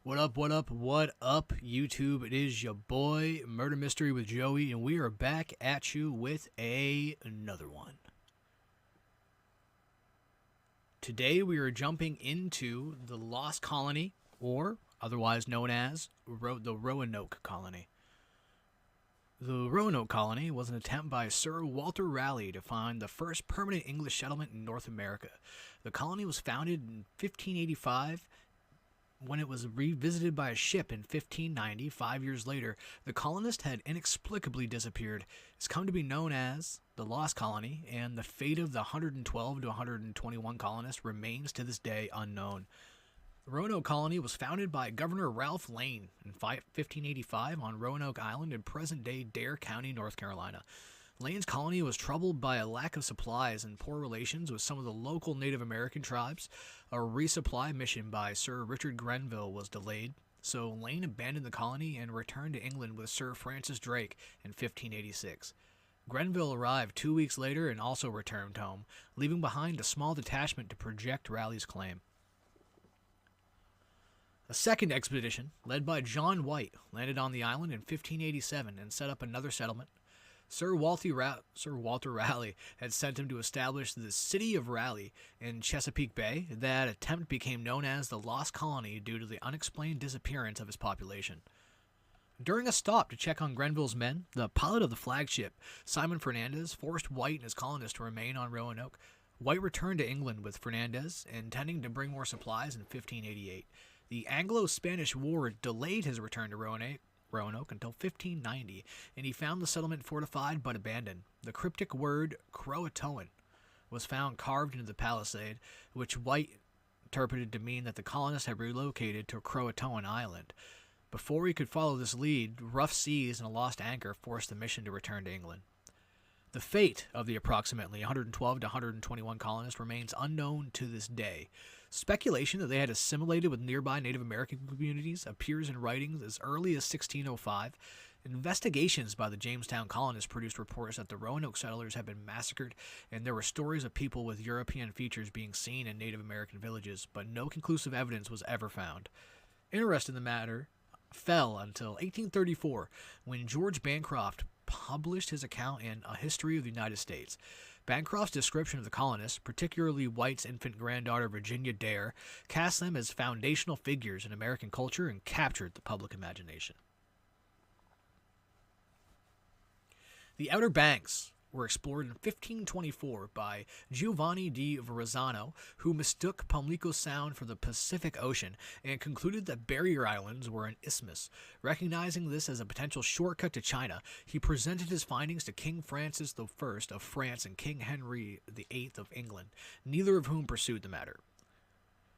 What up, YouTube? It is your boy, Murder Mystery with Joey, and we are back at you with another one. Today we are jumping into the Lost Colony, or otherwise known as the Roanoke Colony. The Roanoke Colony was an attempt by Sir Walter Raleigh to find the first permanent English settlement in North America. The colony was founded in 1585. When it was revisited by a ship in 1590, 5 years later, the colonists had inexplicably disappeared. It's come to be known as the Lost Colony, and the fate of the 112 to 121 colonists remains to this day unknown. The Roanoke Colony was founded by Governor Ralph Lane in 1585 on Roanoke Island in present-day Dare County, North Carolina. Lane's colony was troubled by a lack of supplies and poor relations with some of the local Native American tribes. A resupply mission by Sir Richard Grenville was delayed, so Lane abandoned the colony and returned to England with Sir Francis Drake in 1586. Grenville arrived 2 weeks later and also returned home, leaving behind a small detachment to project Raleigh's claim. A second expedition, led by John White, landed on the island in 1587 and set up another settlement. Sir Walter Raleigh had sent him to establish the city of Raleigh in Chesapeake Bay. That attempt became known as the Lost Colony due to the unexplained disappearance of its population. During a stop to check on Grenville's men, the pilot of the flagship, Simon Fernandez, forced White and his colonists to remain on Roanoke. White returned to England with Fernandez, intending to bring more supplies in 1588. The Anglo-Spanish War delayed his return to Roanoke until 1590, and he found the settlement fortified but abandoned. The cryptic word Croatoan was found carved into the palisade, which White interpreted to mean that the colonists had relocated to Croatoan Island. Before he could follow this lead, rough seas and a lost anchor forced the mission to return to England. The fate of the approximately 112 to 121 colonists remains unknown to this day. Speculation that they had assimilated with nearby Native American communities appears in writings as early as 1605. Investigations by the Jamestown colonists produced reports that the Roanoke settlers had been massacred, and there were stories of people with European features being seen in Native American villages, but no conclusive evidence was ever found. Interest in the matter fell until 1834, when George Bancroft published his account in A History of the United States. Bancroft's description of the colonists, particularly White's infant granddaughter Virginia Dare, cast them as foundational figures in American culture and captured the public imagination. The Outer Banks were explored in 1524 by Giovanni di Verrazzano, who mistook Pamlico Sound for the Pacific Ocean and concluded that Barrier Islands were an isthmus. Recognizing this as a potential shortcut to China, he presented his findings to King Francis I of France and King Henry VIII of England, neither of whom pursued the matter.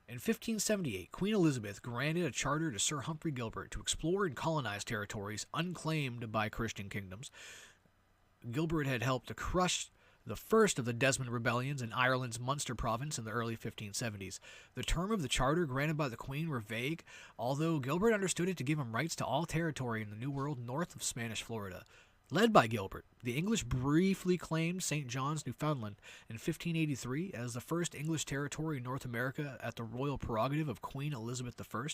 In 1578, Queen Elizabeth granted a charter to Sir Humphrey Gilbert to explore and colonize territories unclaimed by Christian kingdoms. Gilbert had helped to crush the first of the Desmond rebellions in Ireland's Munster province in the early 1570s. The term of the charter granted by the Queen were vague, although Gilbert understood it to give him rights to all territory in the New World north of Spanish Florida. Led by Gilbert, the English briefly claimed St. John's, Newfoundland in 1583 as the first English territory in North America at the royal prerogative of Queen Elizabeth I,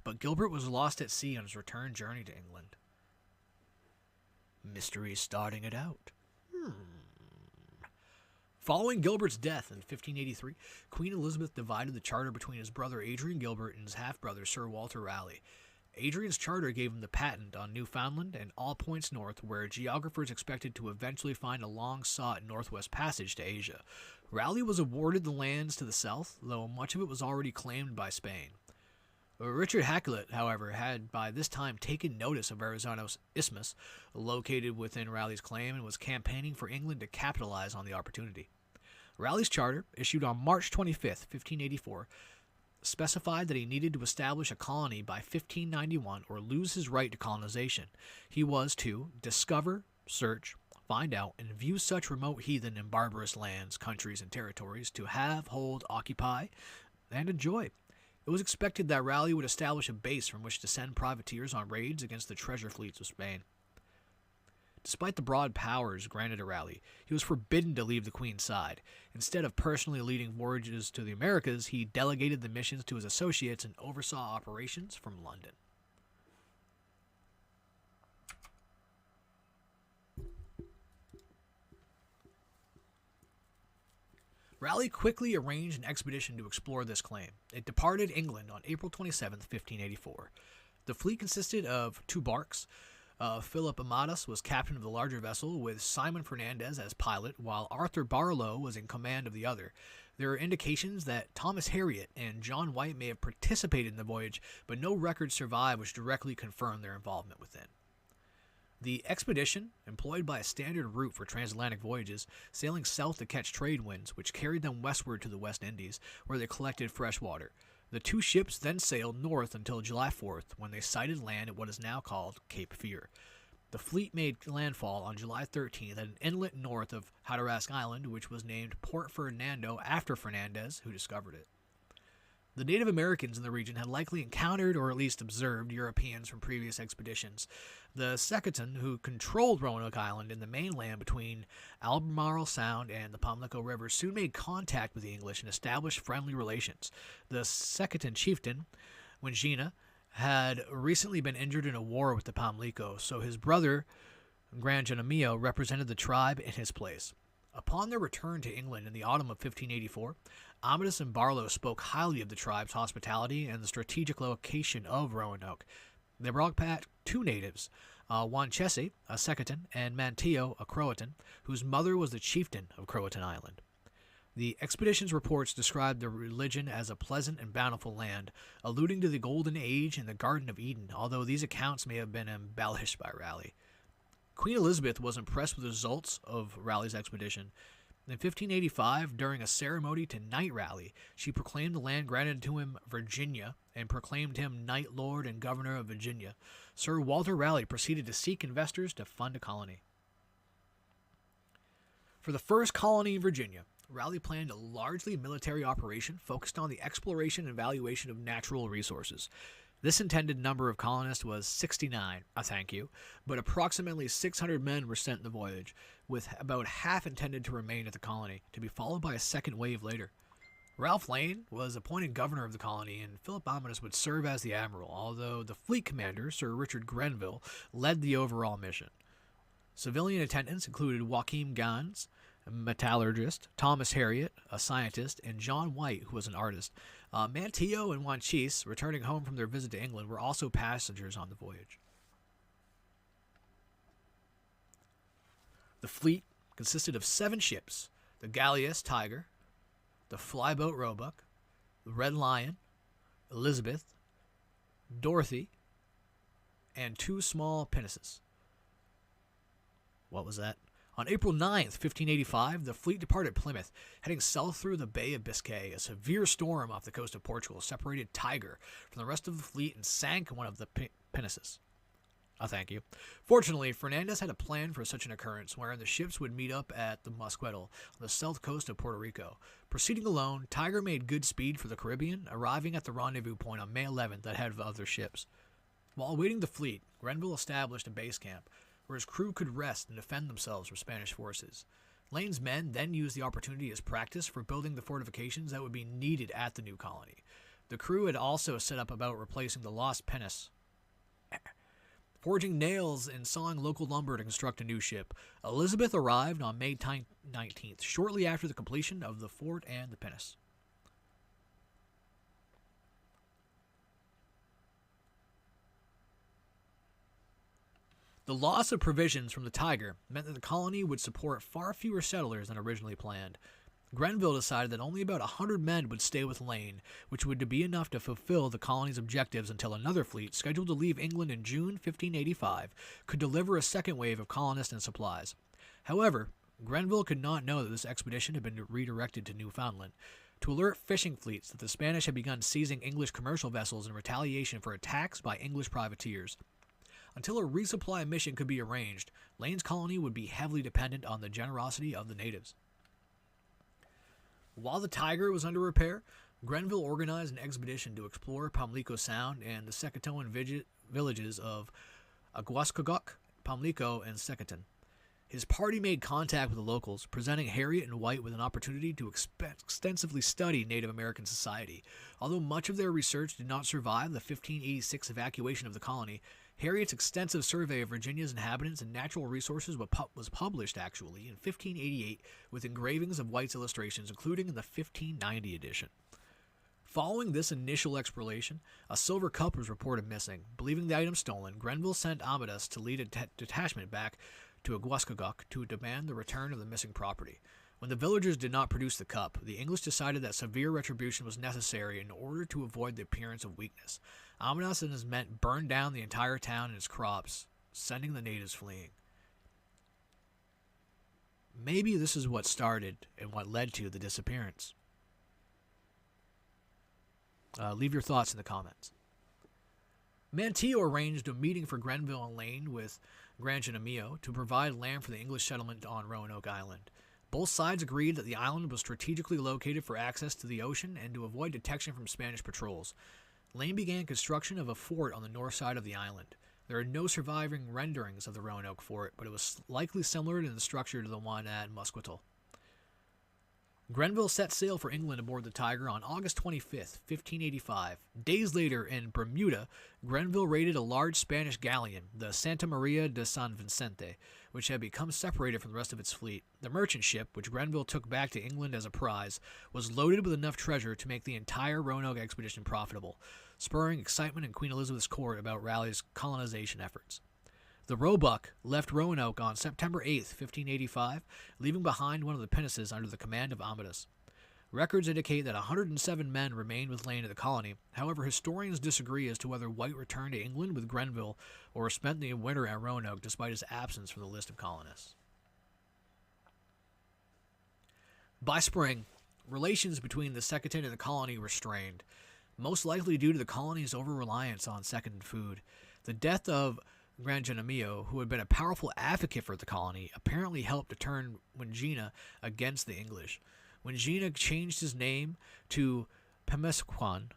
but Gilbert was lost at sea on his return journey to England. Mystery starting it out. Following Gilbert's death in 1583, Queen Elizabeth divided the charter between his brother Adrian Gilbert and his half-brother Sir Walter Raleigh. Adrian's charter gave him the patent on Newfoundland and all points north, where geographers expected to eventually find a long-sought northwest passage to Asia. Raleigh was awarded the lands to the south, though much of it was already claimed by Spain. Richard Hakluyt, however, had by this time taken notice of Verrazano's isthmus, located within Raleigh's claim, and was campaigning for England to capitalize on the opportunity. Raleigh's charter, issued on March 25, 1584, specified that he needed to establish a colony by 1591 or lose his right to colonization. He was to discover, search, find out, and view such remote heathen and barbarous lands, countries, and territories to have, hold, occupy, and enjoy. It was expected that Raleigh would establish a base from which to send privateers on raids against the treasure fleets of Spain. Despite the broad powers granted to Raleigh, he was forbidden to leave the Queen's side. Instead of personally leading voyages to the Americas, he delegated the missions to his associates and oversaw operations from London. Raleigh quickly arranged an expedition to explore this claim. It departed England on April 27, 1584. The fleet consisted of 2 barks. Philip Amadas was captain of the larger vessel, with Simon Fernandez as pilot, while Arthur Barlow was in command of the other. There are indications that Thomas Harriot and John White may have participated in the voyage, but no records survive which directly confirm their involvement within. The expedition employed by a standard route for transatlantic voyages, sailing south to catch trade winds, which carried them westward to the West Indies, where they collected fresh water. The 2 ships then sailed north until July 4th, when they sighted land at what is now called Cape Fear. The fleet made landfall on July 13th at an inlet north of Hatteras Island, which was named Port Fernando after Fernandez, who discovered it. The Native Americans in the region had likely encountered or at least observed Europeans from previous expeditions. The Secretan, who controlled Roanoke Island in the mainland between Albemarle Sound and the Pamlico River, soon made contact with the English and established friendly relations. The Secretan chieftain, Wingina, had recently been injured in a war with the Pamlico, so his brother, Gran Jaramillo, represented the tribe in his place. Upon their return to England in the autumn of 1584, Amadas and Barlow spoke highly of the tribe's hospitality and the strategic location of Roanoke. They brought back 2 natives, Wanchese, a Secretan, and Manteo, a Croatan, whose mother was the chieftain of Croatan Island. The expedition's reports described the religion as a pleasant and bountiful land, alluding to the Golden Age and the Garden of Eden, although these accounts may have been embellished by Raleigh. Queen Elizabeth was impressed with the results of Raleigh's expedition. In 1585, during a ceremony to knight Raleigh, she proclaimed the land granted to him Virginia and proclaimed him Knight Lord and Governor of Virginia. Sir Walter Raleigh proceeded to seek investors to fund a colony. For the first colony in Virginia, Raleigh planned a largely military operation focused on the exploration and valuation of natural resources. This intended number of colonists was 69, but approximately 600 men were sent in the voyage, with about half intended to remain at the colony, to be followed by a second wave later. Ralph Lane was appointed governor of the colony, and Philip Amadas would serve as the admiral, although the fleet commander, Sir Richard Grenville, led the overall mission. Civilian attendants included Joachim Gans, a metallurgist, Thomas Harriot, a scientist, and John White, who was an artist. Manteo and Wanchese, returning home from their visit to England, were also passengers on the voyage. The fleet consisted of 7 ships: the galleass Tiger, the flyboat Roebuck, the Red Lion, Elizabeth, Dorothy, and 2 small pinnaces. What was that? On April 9th, 1585, the fleet departed Plymouth, heading south through the Bay of Biscay. A severe storm off the coast of Portugal separated Tiger from the rest of the fleet and sank one of the pinnaces. Fortunately, Fernandez had a plan for such an occurrence, wherein the ships would meet up at the Musquetal on the south coast of Puerto Rico. Proceeding alone, Tiger made good speed for the Caribbean, arriving at the rendezvous point on May 11th ahead of other ships. While awaiting the fleet, Grenville established a base camp, where his crew could rest and defend themselves from Spanish forces. Lane's men then used the opportunity as practice for building the fortifications that would be needed at the new colony. The crew had also set up about replacing the lost pinnace, forging nails and sawing local lumber to construct a new ship. Elizabeth arrived on May 19th, shortly after the completion of the fort and the pinnace. The loss of provisions from the Tiger meant that the colony would support far fewer settlers than originally planned. Grenville decided that only about 100 men would stay with Lane, which would be enough to fulfill the colony's objectives until another fleet, scheduled to leave England in June 1585, could deliver a second wave of colonists and supplies. However, Grenville could not know that this expedition had been redirected to Newfoundland to alert fishing fleets that the Spanish had begun seizing English commercial vessels in retaliation for attacks by English privateers. Until a resupply mission could be arranged, Lane's colony would be heavily dependent on the generosity of the natives. While the Tiger was under repair, Grenville organized an expedition to explore Pamlico Sound and the Secatoan villages of Aguascogok, Pamlico, and Secatan. His party made contact with the locals, presenting Harriet and White with an opportunity to extensively study Native American society. Although much of their research did not survive the 1586 evacuation of the colony, Harriet's extensive survey of Virginia's inhabitants and natural resources was published, actually, in 1588 with engravings of White's illustrations, including in the 1590 edition. Following this initial exploration, a silver cup was reported missing. Believing the item stolen, Grenville sent Amadas to lead a detachment back to Aguascagok to demand the return of the missing property. When the villagers did not produce the cup, the English decided that severe retribution was necessary in order to avoid the appearance of weakness. Amadas and his men burned down the entire town and its crops, sending the natives fleeing. Maybe this is what started and what led to the disappearance. Leave your thoughts in the comments. Manteo arranged a meeting for Grenville and Lane with Granjanamio to provide land for the English settlement on Roanoke Island. Both sides agreed that the island was strategically located for access to the ocean and to avoid detection from Spanish patrols. Lane began construction of a fort on the north side of the island. There are no surviving renderings of the Roanoke fort, but it was likely similar in the structure to the one at Musquetal. Grenville set sail for England aboard the Tiger on August 25, 1585. Days later, in Bermuda, Grenville raided a large Spanish galleon, the Santa Maria de San Vicente, which had become separated from the rest of its fleet. The merchant ship, which Grenville took back to England as a prize, was loaded with enough treasure to make the entire Roanoke expedition profitable, spurring excitement in Queen Elizabeth's court about Raleigh's colonization efforts. The Roebuck left Roanoke on September 8, 1585, leaving behind one of the pinnaces under the command of Amadas. Records indicate that 107 men remained with Lane at the colony. However, historians disagree as to whether White returned to England with Grenville or spent the winter at Roanoke despite his absence from the list of colonists. By spring, relations between the Secretary and the colony were strained, most likely due to the colony's over-reliance on second food. The death of Granjanamio, who had been a powerful advocate for the colony, apparently helped to turn Wingina against the English. Wingina changed his name to Pemesquan,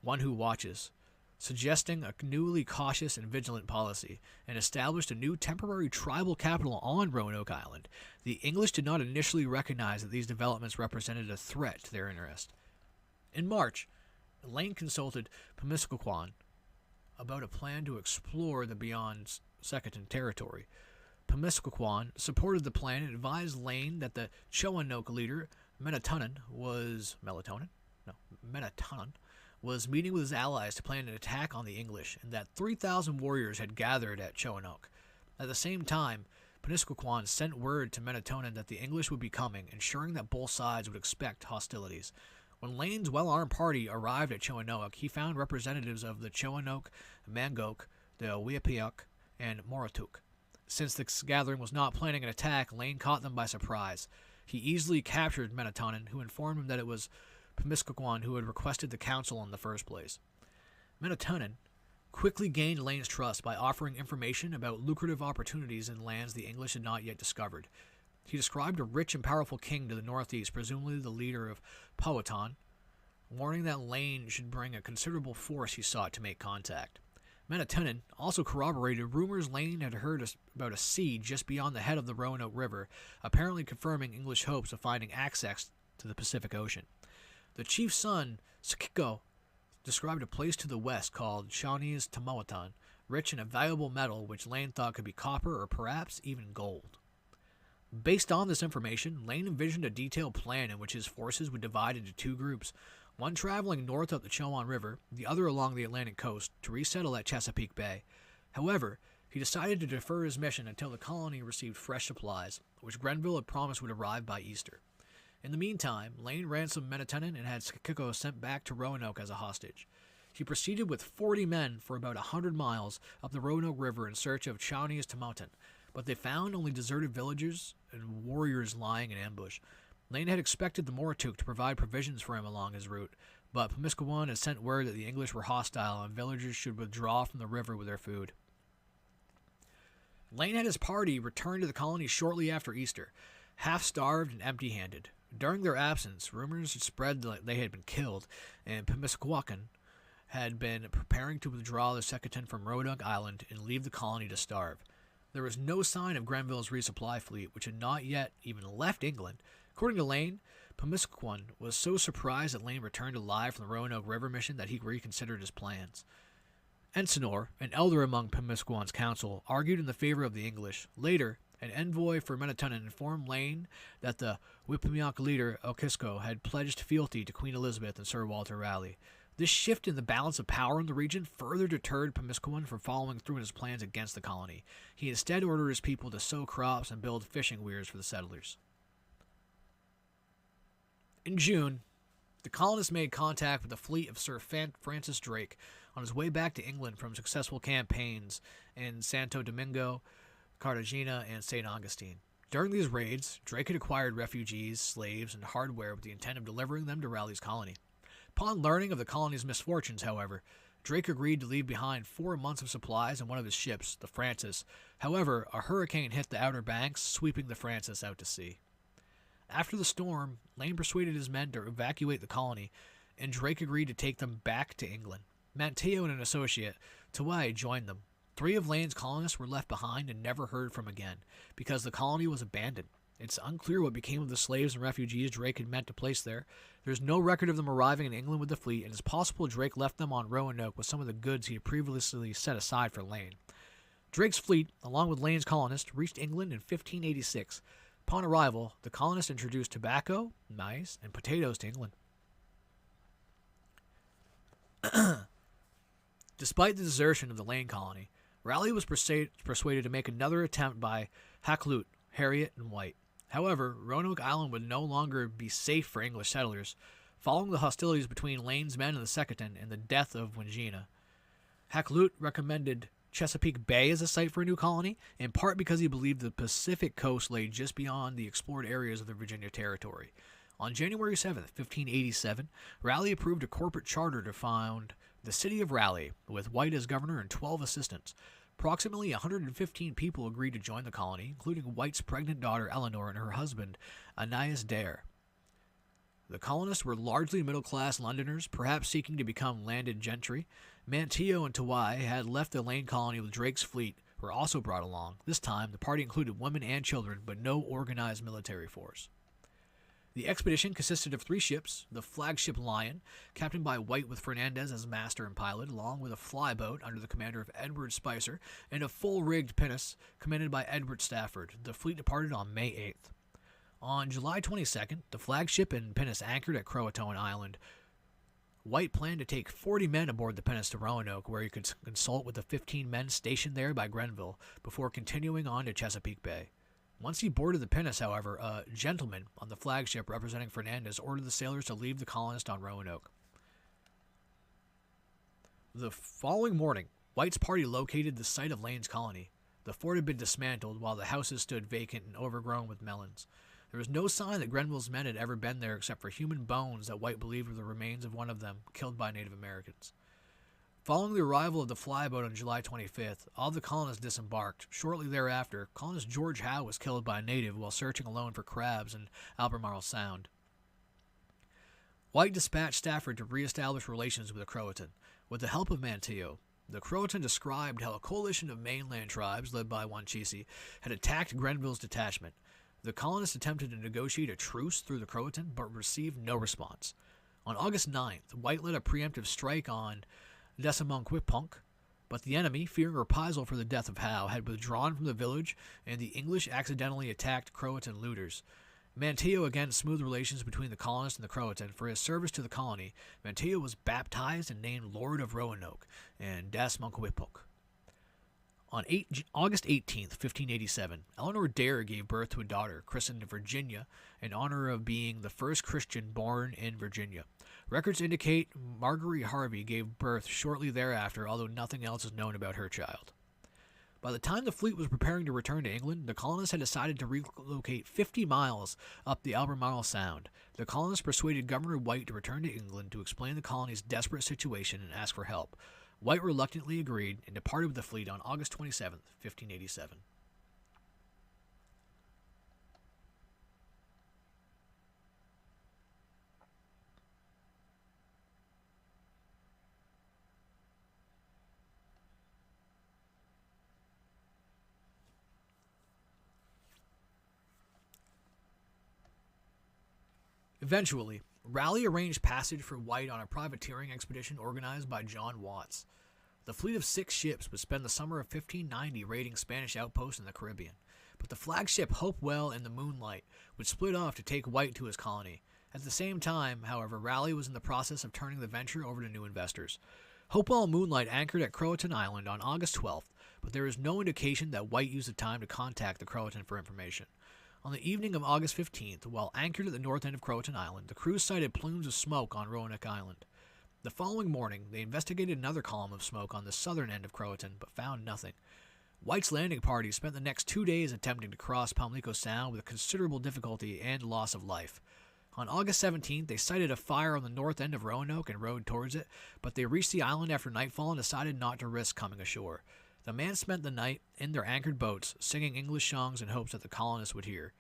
one who watches, suggesting a newly cautious and vigilant policy, and established a new temporary tribal capital on Roanoke Island. The English did not initially recognize that these developments represented a threat to their interest. In March, Lane consulted Pemesquan about a plan to explore the beyond Second territory. Pemesquan supported the plan and advised Lane that the Roanoke leader, Menatonon, was meeting with his allies to plan an attack on the English, and that 3,000 warriors had gathered at Roanoke. At the same time, Pemesquan sent word to Menatonon that the English would be coming, ensuring that both sides would expect hostilities. When Lane's well-armed party arrived at Roanoke, he found representatives of the Roanoke, Mangoke, the Weapiac, and Moratuck. Since this gathering was not planning an attack, Lane caught them by surprise. He easily captured Menatonon, who informed him that it was Pemesquan who had requested the council in the first place. Menatonon quickly gained Lane's trust by offering information about lucrative opportunities in lands the English had not yet discovered. He described a rich and powerful king to the northeast, presumably the leader of Powhatan, warning that Lane should bring a considerable force he sought to make contact. Menatonon also corroborated rumors Lane had heard about a sea just beyond the head of the Roanoke River, apparently confirming English hopes of finding access to the Pacific Ocean. The chief's son, Sakiko, described a place to the west called Shawnee's Tamawatan, rich in a valuable metal which Lane thought could be copper or perhaps even gold. Based on this information, Lane envisioned a detailed plan in which his forces would divide into two groups, one traveling north up the Chowan River, the other along the Atlantic coast, to resettle at Chesapeake Bay. However, he decided to defer his mission until the colony received fresh supplies, which Grenville had promised would arrive by Easter. In the meantime, Lane ransomed Menatonon and had Sakiko sent back to Roanoke as a hostage. He proceeded with 40 men for about 100 miles up the Roanoke River in search of Shawnee's Tamawatan, but they found only deserted villages and warriors lying in ambush. Lane had expected the Moratuck to provide provisions for him along his route, but Pemesquan had sent word that the English were hostile and villagers should withdraw from the river with their food. Lane had his party return to the colony shortly after Easter, half-starved and empty-handed. During their absence, rumors had spread that they had been killed, and Pemesquan had been preparing to withdraw the Second from Roanoke Island and leave the colony to starve. There was no sign of Grenville's resupply fleet, which had not yet even left England. According to Lane, Pemiskwan was so surprised that Lane returned alive from the Roanoke River mission that he reconsidered his plans. Ensenor, an elder among Pemiskwan's council, argued in the favor of the English. Later, an envoy for Menatunnen informed Lane that the Whippemyock leader Elkisco had pledged fealty to Queen Elizabeth and Sir Walter Raleigh. This shift in the balance of power in the region further deterred Pemiskwan from following through in his plans against the colony. He instead ordered his people to sow crops and build fishing weirs for the settlers. In June, the colonists made contact with the fleet of Sir Francis Drake on his way back to England from successful campaigns in Santo Domingo, Cartagena, and St. Augustine. During these raids, Drake had acquired refugees, slaves, and hardware with the intent of delivering them to Raleigh's colony. Upon learning of the colony's misfortunes, however, Drake agreed to leave behind 4 months of supplies in one of his ships, the Francis. However, a hurricane hit the Outer Banks, sweeping the Francis out to sea. After the storm, Lane persuaded his men to evacuate the colony, and Drake agreed to take them back to England. Manteo and an associate, Tawai, joined them. 3 of Lane's colonists were left behind and never heard from again, because the colony was abandoned. It's unclear what became of the slaves and refugees Drake had meant to place there. There's no record of them arriving in England with the fleet, and it's possible Drake left them on Roanoke with some of the goods he had previously set aside for Lane. Drake's fleet, along with Lane's colonists, reached England in 1586. Upon arrival, the colonists introduced tobacco, maize, and potatoes to England. Despite the desertion of the Lane colony, Raleigh was persuaded to make another attempt by Hakluyt, Harriet, and White. However, Roanoke Island would no longer be safe for English settlers, following the hostilities between Lane's men and the Secretan and the death of Wingina. Hakluyt recommended Chesapeake Bay as a site for a new colony, in part because he believed the Pacific coast lay just beyond the explored areas of the Virginia Territory. On January 7, 1587, Raleigh approved a corporate charter to found the city of Raleigh, with White as governor and 12 assistants. Approximately 115 people agreed to join the colony, including White's pregnant daughter Eleanor and her husband, Ananias Dare. The colonists were largely middle-class Londoners, perhaps seeking to become landed gentry. Manteo and Tawai had left the Lane colony with Drake's fleet, were also brought along. This time, the party included women and children, but no organized military force. The expedition consisted of 3 ships: the flagship Lion, captained by White with Fernandez as master and pilot, along with a flyboat under the commander of Edward Spicer, and a full-rigged pinnace commanded by Edward Stafford. The fleet departed on May 8th. On July 22nd, the flagship and pinnace anchored at Croatoan Island. White planned to take 40 men aboard the pinnace to Roanoke, where he could consult with the 15 men stationed there by Grenville, before continuing on to Chesapeake Bay. Once he boarded the pinnace, however, a gentleman on the flagship representing Fernandez ordered the sailors to leave the colonists on Roanoke. The following morning, White's party located the site of Lane's colony. The fort had been dismantled, while the houses stood vacant and overgrown with melons. There was no sign that Grenville's men had ever been there except for human bones that White believed were the remains of one of them, killed by Native Americans. Following the arrival of the flyboat on July 25th, all the colonists disembarked. Shortly thereafter, colonist George Howe was killed by a native while searching alone for crabs in Albemarle Sound. White dispatched Stafford to reestablish relations with the Croatan. With the help of Manteo, the Croatan described how a coalition of mainland tribes, led by Wanchese, had attacked Grenville's detachment. The colonists attempted to negotiate a truce through the Croatan, but received no response. On August 9th, White led a preemptive strike on Desamonquipunk, but the enemy, fearing reprisal for the death of Howe, had withdrawn from the village, and the English accidentally attacked Croatan looters. Manteo again smoothed relations between the colonists and the Croatan. For his service to the colony, Manteo was baptized and named Lord of Roanoke and Desamonquipunk. On August 18, 1587, Eleanor Dare gave birth to a daughter, christened Virginia, in honor of being the first Christian born in Virginia. Records indicate Marguerite Harvey gave birth shortly thereafter, although nothing else is known about her child. By the time the fleet was preparing to return to England, the colonists had decided to relocate 50 miles up the Albemarle Sound. The colonists persuaded Governor White to return to England to explain the colony's desperate situation and ask for help. White reluctantly agreed and departed with the fleet on August 27, 1587. Eventually, Raleigh arranged passage for White on a privateering expedition organized by John Watts. The fleet of 6 ships would spend the summer of 1590 raiding Spanish outposts in the Caribbean, but the flagship Hopewell and the Moonlight would split off to take White to his colony. At the same time, however, Raleigh was in the process of turning the venture over to new investors. Hopewell and Moonlight anchored at Croatan Island on August 12th, but there is no indication that White used the time to contact the Croatan for information. On the evening of August 15th, while anchored at the north end of Croatan Island, the crew sighted plumes of smoke on Roanoke Island. The following morning, they investigated another column of smoke on the southern end of Croatan, but found nothing. White's landing party spent the next 2 days attempting to cross Pamlico Sound with considerable difficulty and loss of life. On August 17th, they sighted a fire on the north end of Roanoke and rowed towards it, but they reached the island after nightfall and decided not to risk coming ashore. The man spent the night in their anchored boats, singing English songs in hopes that the colonists would hear.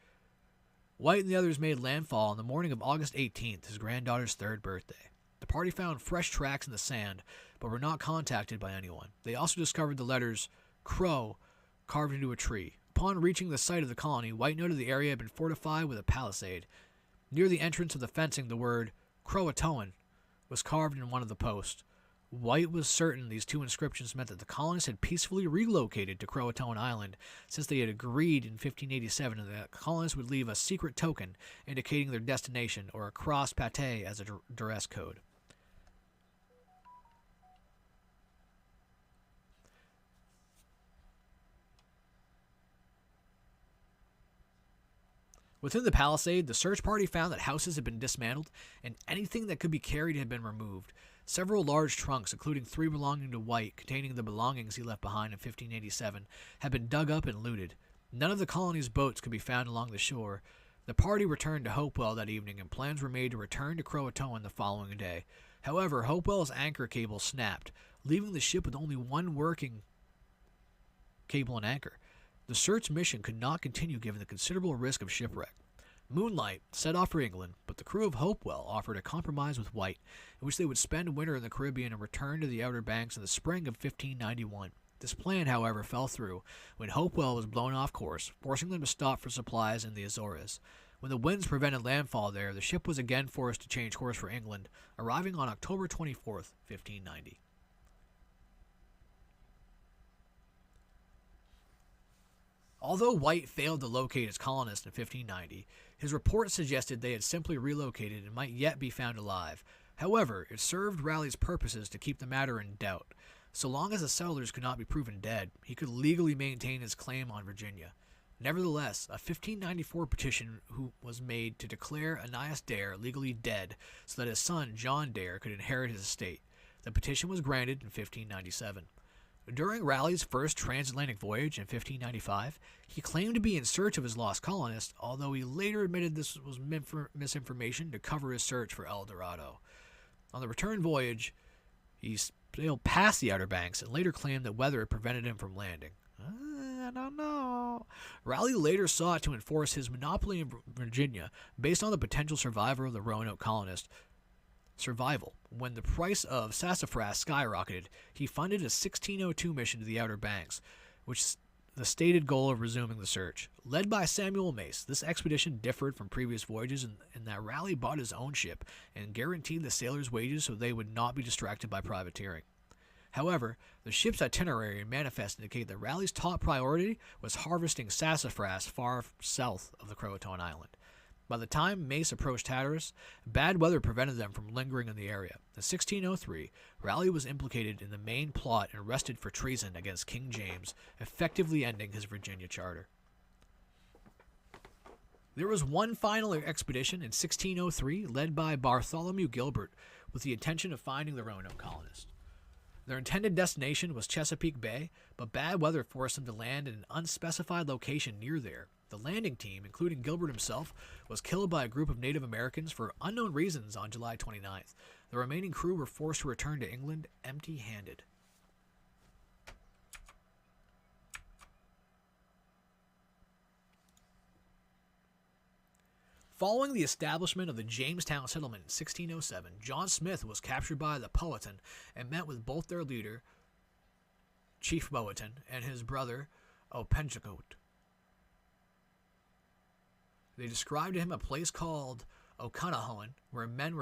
White and the others made landfall on the morning of August 18th, his granddaughter's 3rd birthday. The party found fresh tracks in the sand, but were not contacted by anyone. They also discovered the letters Crow carved into a tree. Upon reaching the site of the colony, White noted the area had been fortified with a palisade. Near the entrance of the fencing, the word Croatoan was carved in one of the posts. White was certain these 2 inscriptions meant that the colonists had peacefully relocated to Croatoan Island since they had agreed in 1587 that the colonists would leave a secret token indicating their destination or a cross pate as a duress code. Within the palisade, the search party found that houses had been dismantled and anything that could be carried had been removed. Several large trunks, including 3 belonging to White, containing the belongings he left behind in 1587, had been dug up and looted. None of the colony's boats could be found along the shore. The party returned to Hopewell that evening, and plans were made to return to Croatoan the following day. However, Hopewell's anchor cable snapped, leaving the ship with only one working cable and anchor. The search mission could not continue given the considerable risk of shipwreck. Moonlight set off for England, but the crew of Hopewell offered a compromise with White, in which they would spend winter in the Caribbean and return to the Outer Banks in the spring of 1591. This plan, however, fell through when Hopewell was blown off course, forcing them to stop for supplies in the Azores. When the winds prevented landfall there, the ship was again forced to change course for England, arriving on October 24th, 1590. Although White failed to locate his colonists in 1590, his report suggested they had simply relocated and might yet be found alive. However, it served Raleigh's purposes to keep the matter in doubt. So long as the settlers could not be proven dead, he could legally maintain his claim on Virginia. Nevertheless, a 1594 petition was made to declare Aeneas Dare legally dead so that his son John Dare could inherit his estate. The petition was granted in 1597. During Raleigh's first transatlantic voyage in 1595, he claimed to be in search of his lost colonists, although he later admitted this was misinformation to cover his search for El Dorado. On the return voyage, he sailed past the Outer Banks and later claimed that weather had prevented him from landing. I don't know. Raleigh later sought to enforce his monopoly in Virginia based on the potential survival of the Roanoke colonists. When the price of sassafras skyrocketed, he funded a 1602 mission to the Outer Banks, which the stated goal of resuming the search. Led by Samuel Mace, this expedition differed from previous voyages in that Raleigh bought his own ship and guaranteed the sailors' wages so they would not be distracted by privateering. However, the ship's itinerary and manifest indicate that Raleigh's top priority was harvesting sassafras far south of the Croatoan Island. By the time Mace approached Hatteras, bad weather prevented them from lingering in the area. In 1603, Raleigh was implicated in the main plot and arrested for treason against King James, effectively ending his Virginia charter. There was one final expedition in 1603 led by Bartholomew Gilbert with the intention of finding the Roanoke colonists. Their intended destination was Chesapeake Bay, but bad weather forced them to land in an unspecified location near there. The landing team, including Gilbert himself, was killed by a group of Native Americans for unknown reasons on July 29th. The remaining crew were forced to return to England empty-handed. Following the establishment of the Jamestown settlement in 1607, John Smith was captured by the Powhatan and met with both their leader, Chief Powhatan, and his brother, Openjacote. They described to him a place called Okanahoan, where men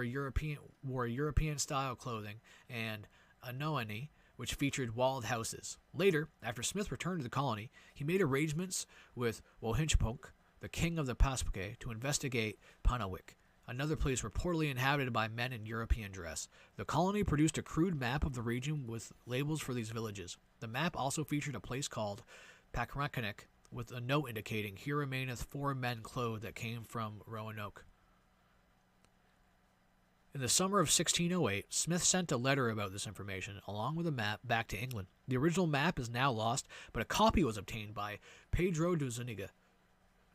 wore European-style clothing, and Anoani, which featured walled houses. Later, after Smith returned to the colony, he made arrangements with Wohinchpunk, the king of the Paspaque, to investigate Panawik, another place reportedly inhabited by men in European dress. The colony produced a crude map of the region with labels for these villages. The map also featured a place called Pakrankanick, with a note indicating, "Here remaineth 4 men clothed that came from Roanoke." In the summer of 1608, Smith sent a letter about this information, along with a map, back to England. The original map is now lost, but a copy was obtained by Pedro de Zuniga,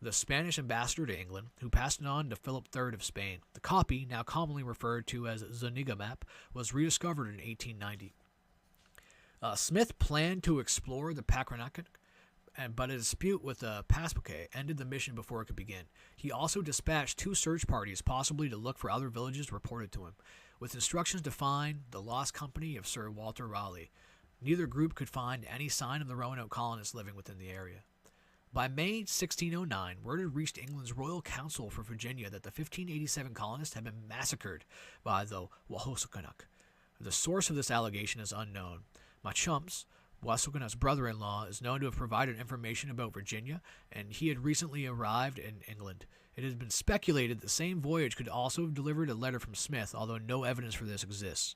the Spanish ambassador to England, who passed it on to Philip III of Spain. The copy, now commonly referred to as Zuniga map, was rediscovered in 1890. Smith planned to explore the Pakrankanick, but a dispute with the Paspaque ended the mission before it could begin. He also dispatched 2 search parties, possibly to look for other villages reported to him, with instructions to find the lost company of Sir Walter Raleigh. Neither group could find any sign of the Roanoke colonists living within the area. By May 1609, word had reached England's Royal Council for Virginia that the 1587 colonists had been massacred by the Wahosokanack. The source of this allegation is unknown. Machumps, Wasokana's brother-in-law, is known to have provided information about Virginia, and he had recently arrived in England. It has been speculated the same voyage could also have delivered a letter from Smith, although no evidence for this exists.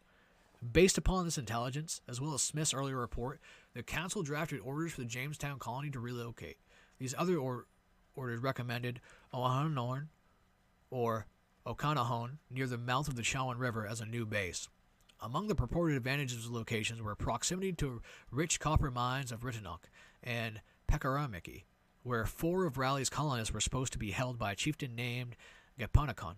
Based upon this intelligence, as well as Smith's earlier report, the council drafted orders for the Jamestown colony to relocate. These other orders recommended Oahanorn or Okanahoan near the mouth of the Chowan River as a new base. Among the purported advantages of the locations were proximity to rich copper mines of Roanoke and Pekaramiki, where 4 of Raleigh's colonists were supposed to be held by a chieftain named Gapanakon.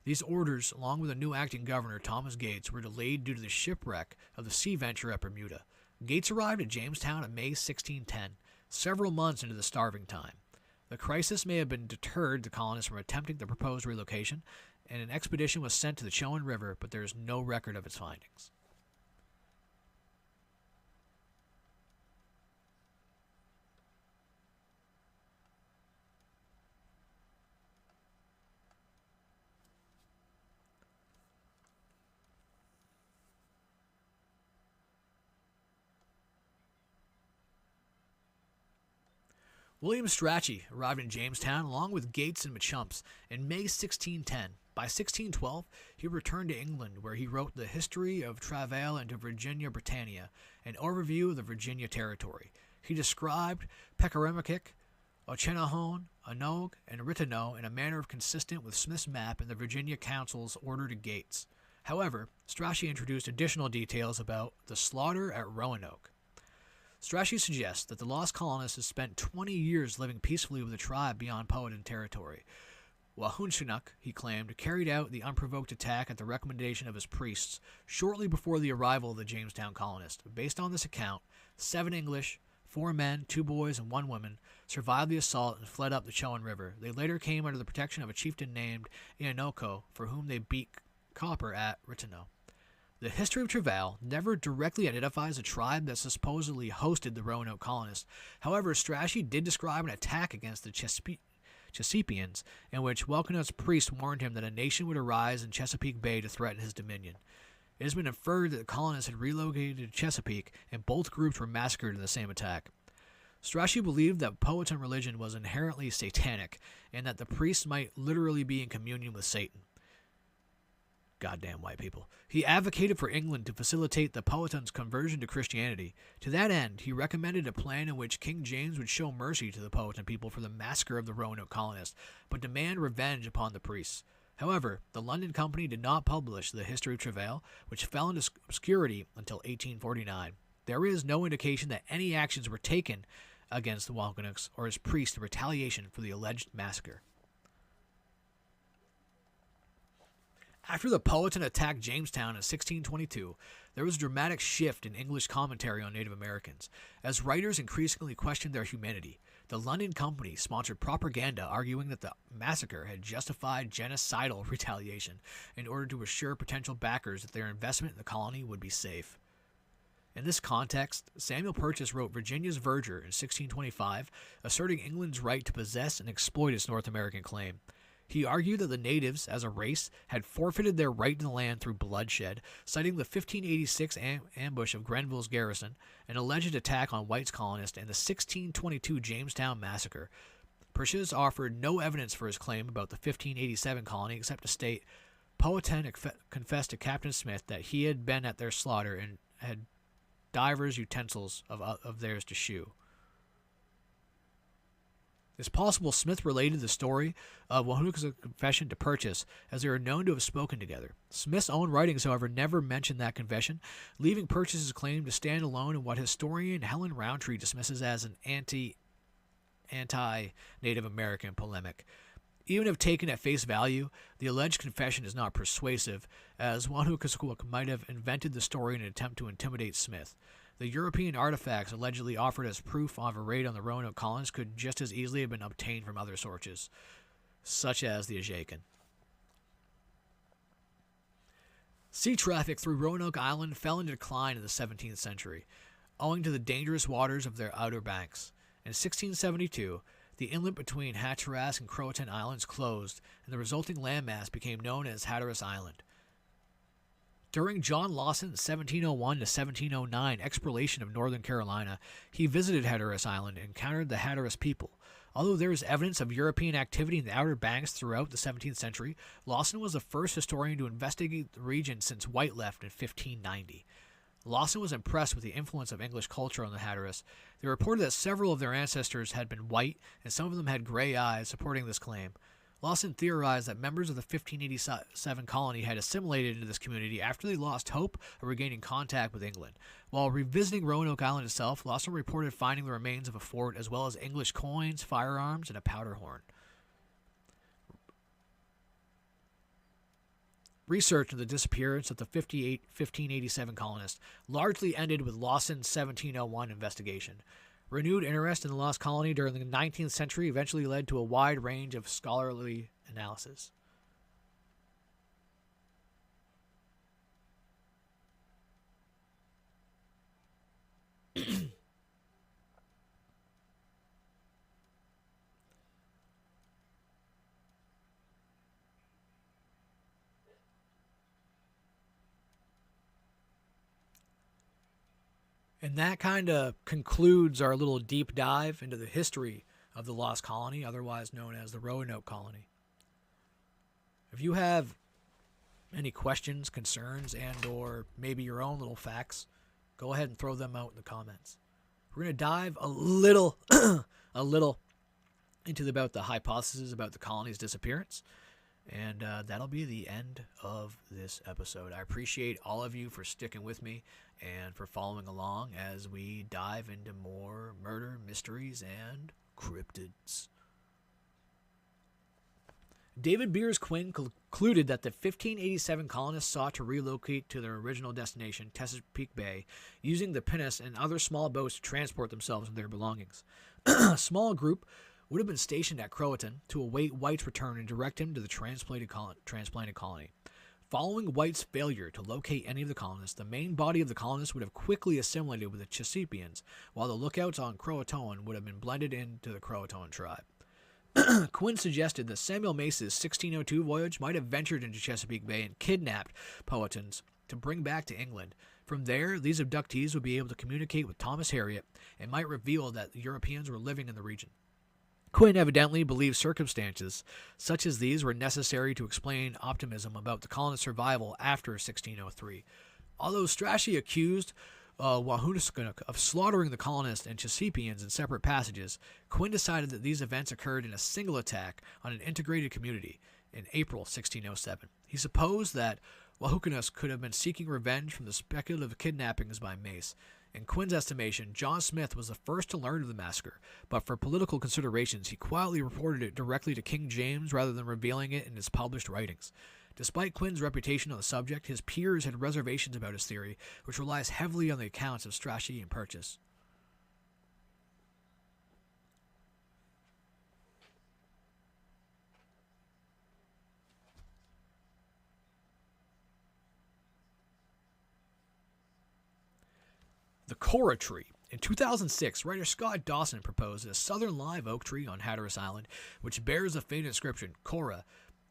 These orders, along with a new acting governor, Thomas Gates, were delayed due to the shipwreck of the Sea Venture at Bermuda. Gates arrived at Jamestown in May 1610, several months into the starving time. The crisis may have been deterred the colonists from attempting the proposed relocation, and an expedition was sent to the Chowan River, but there is no record of its findings. William Strachey arrived in Jamestown along with Gates and Machumps in May 1610. By 1612, he returned to England, where he wrote the History of Travail into Virginia Britannia, an overview of the Virginia territory. He described Pekaramikik, Ochenahoan, Anoke, and Ritano in a manner consistent with Smith's map and the Virginia Council's order to Gates. However, Strachey introduced additional details about the slaughter at Roanoke. Strachey suggests that the lost colonists had spent 20 years living peacefully with the tribe beyond Powhatan territory. Wahunchinook, he claimed, carried out the unprovoked attack at the recommendation of his priests shortly before the arrival of the Jamestown colonists. Based on this account, 7 English, 4 men, 2 boys, and 1 woman survived the assault and fled up the Chowan River. They later came under the protection of a chieftain named Eanoko, for whom they beat copper at Ritano. The History of Travail never directly identifies a tribe that supposedly hosted the Roanoke colonists. However, Strachey did describe an attack against the Chesapeakeans, in which Welcona's priest warned him that a nation would arise in Chesapeake Bay to threaten his dominion. It has been inferred that the colonists had relocated to Chesapeake, and both groups were massacred in the same attack. Strachey believed that Powhatan religion was inherently satanic, and that the priests might literally be in communion with Satan. Goddamn white people. He advocated for England to facilitate the Powhatans' conversion to Christianity. To that end, he recommended a plan in which King James would show mercy to the Powhatan people for the massacre of the Roanoke colonists, but demand revenge upon the priests. However, the London Company did not publish the History of Travail, which fell into obscurity until 1849. There is no indication that any actions were taken against the Wakanooks or his priests in retaliation for the alleged massacre. After the Powhatan attacked Jamestown in 1622, there was a dramatic shift in English commentary on Native Americans, as writers increasingly questioned their humanity. The London Company sponsored propaganda arguing that the massacre had justified genocidal retaliation in order to assure potential backers that their investment in the colony would be safe. In this context, Samuel Purchas wrote Virginia's Verger in 1625, asserting England's right to possess and exploit its North American claim. He argued that the natives, as a race, had forfeited their right to the land through bloodshed, citing the 1586 ambush of Grenville's garrison, an alleged attack on whites colonists, and the 1622 Jamestown massacre. Purchas offered no evidence for his claim about the 1587 colony except to state Powhatan confessed to Captain Smith that he had been at their slaughter and had divers utensils of theirs to shew. It's possible Smith related the story of Wahunuka's confession to Purchas, as they are known to have spoken together. Smith's own writings, however, never mention that confession, leaving Purchas's claim to stand alone in what historian Helen Roundtree dismisses as an anti-Native American polemic. Even if taken at face value, the alleged confession is not persuasive, as Wahunuka might have invented the story in an attempt to intimidate Smith. The European artifacts allegedly offered as proof of a raid on the Roanoke colonies could just as easily have been obtained from other sources, such as the Ajakan. Sea traffic through Roanoke Island fell into decline in the 17th century, owing to the dangerous waters of their outer banks. In 1672, the inlet between Hatteras and Croatan Islands closed, and the resulting landmass became known as Hatteras Island. During John Lawson's 1701 to 1709 exploration of northern Carolina, he visited Hatteras Island and encountered the Hatteras people. Although there is evidence of European activity in the Outer Banks throughout the 17th century, Lawson was the first historian to investigate the region since White left in 1590. Lawson was impressed with the influence of English culture on the Hatteras. They reported that several of their ancestors had been white, and some of them had gray eyes, supporting this claim. Lawson theorized that members of the 1587 colony had assimilated into this community after they lost hope of regaining contact with England. While revisiting Roanoke Island itself, Lawson reported finding the remains of a fort as well as English coins, firearms, and a powder horn. Research into the disappearance of the 1587 colonists largely ended with Lawson's 1701 investigation. Renewed interest in the lost colony during the 19th century eventually led to a wide range of scholarly analysis. And that kind of concludes our little deep dive into the history of the lost colony, otherwise known as the Roanoke colony. If you have any questions, concerns, and or maybe your own little facts, go ahead and throw them out in the comments. We're going to dive a little into about the hypothesis about the colony's disappearance. And that'll be the end of this episode. I appreciate all of you for sticking with me and for following along as we dive into more murder, mysteries, and cryptids. David Beers Quinn concluded that the 1587 colonists sought to relocate to their original destination, Chesapeake Bay, using the pinnace and other small boats to transport themselves and their belongings. A small group would have been stationed at Croatan to await White's return and direct him to the transplanted colony. Following White's failure to locate any of the colonists, the main body of the colonists would have quickly assimilated with the Chesapeakeans, while the lookouts on Croatoan would have been blended into the Croatoan tribe. Quinn suggested that Samuel Mace's 1602 voyage might have ventured into Chesapeake Bay and kidnapped Powhatans to bring back to England. From there, these abductees would be able to communicate with Thomas Harriot and might reveal that the Europeans were living in the region. Quinn evidently believed circumstances such as these were necessary to explain optimism about the colonists' survival after 1603. Although Strachey accused Wahunuka of slaughtering the colonists and Chesapeakeans in separate passages, Quinn decided that these events occurred in a single attack on an integrated community in April 1607. He supposed that Wahunuka could have been seeking revenge from the speculative kidnappings by Mace. In Quinn's estimation, John Smith was the first to learn of the massacre, but for political considerations, he quietly reported it directly to King James rather than revealing it in his published writings. Despite Quinn's reputation on the subject, his peers had reservations about his theory, which relies heavily on the accounts of Strachey and Purchas. The Cora tree In 2006, writer Scott Dawson proposed a southern live oak tree on Hatteras Island, which bears a faint inscription, Cora,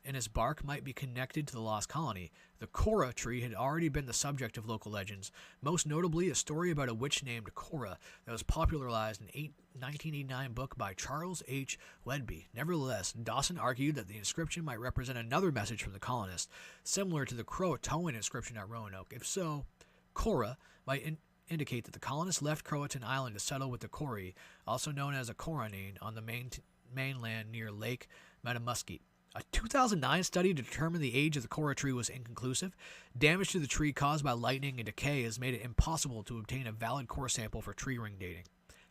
and its bark might be connected to the lost colony. The Cora tree had already been the subject of local legends, most notably a story about a witch named Cora that was popularized in a 1989 book by Charles H. Wedby. Nevertheless, Dawson argued that the inscription might represent another message from the colonists, similar to the Croatoan inscription at Roanoke. If so, Cora might indicate that the colonists left Croatan Island to settle with the Corrie, also known as a Coronine, on the mainland near Lake Metamuskete. A 2009 study to determine the age of the Cora tree was inconclusive. Damage to the tree caused by lightning and decay has made it impossible to obtain a valid core sample for tree ring dating.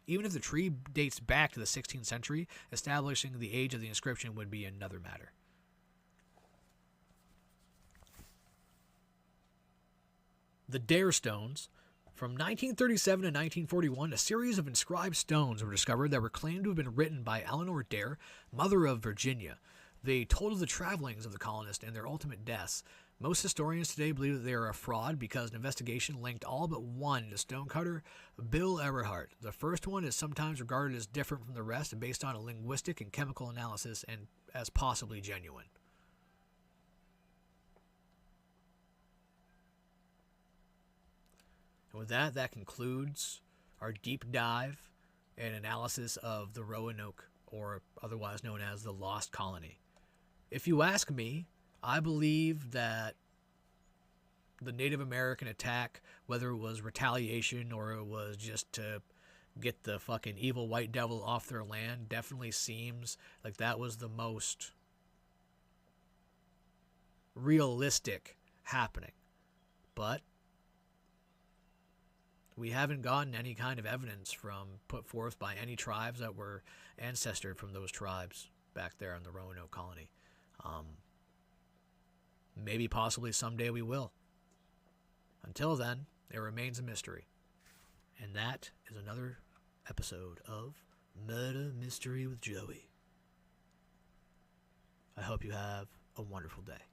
Even if the tree dates back to the 16th century, establishing the age of the inscription would be another matter. The Dare Stones. From 1937 to 1941, a series of inscribed stones were discovered that were claimed to have been written by Eleanor Dare, mother of Virginia. They told of the travelings of the colonists and their ultimate deaths. Most historians today believe that they are a fraud because an investigation linked all but one to stonecutter Bill Eberhart. The first one is sometimes regarded as different from the rest and based on a linguistic and chemical analysis and as possibly genuine. And with that, that concludes our deep dive and analysis of the Roanoke, or otherwise known as the Lost Colony. If you ask me, I believe that the Native American attack, whether it was retaliation or it was just to get the fucking evil white devil off their land, definitely seems like that was the most realistic happening. But we haven't gotten any kind of evidence put forth by any tribes that were ancestor from those tribes back there in the Roanoke colony. Maybe possibly someday we will. Until then, it remains a mystery. And that is another episode of Murder Mystery with Joey. I hope you have a wonderful day.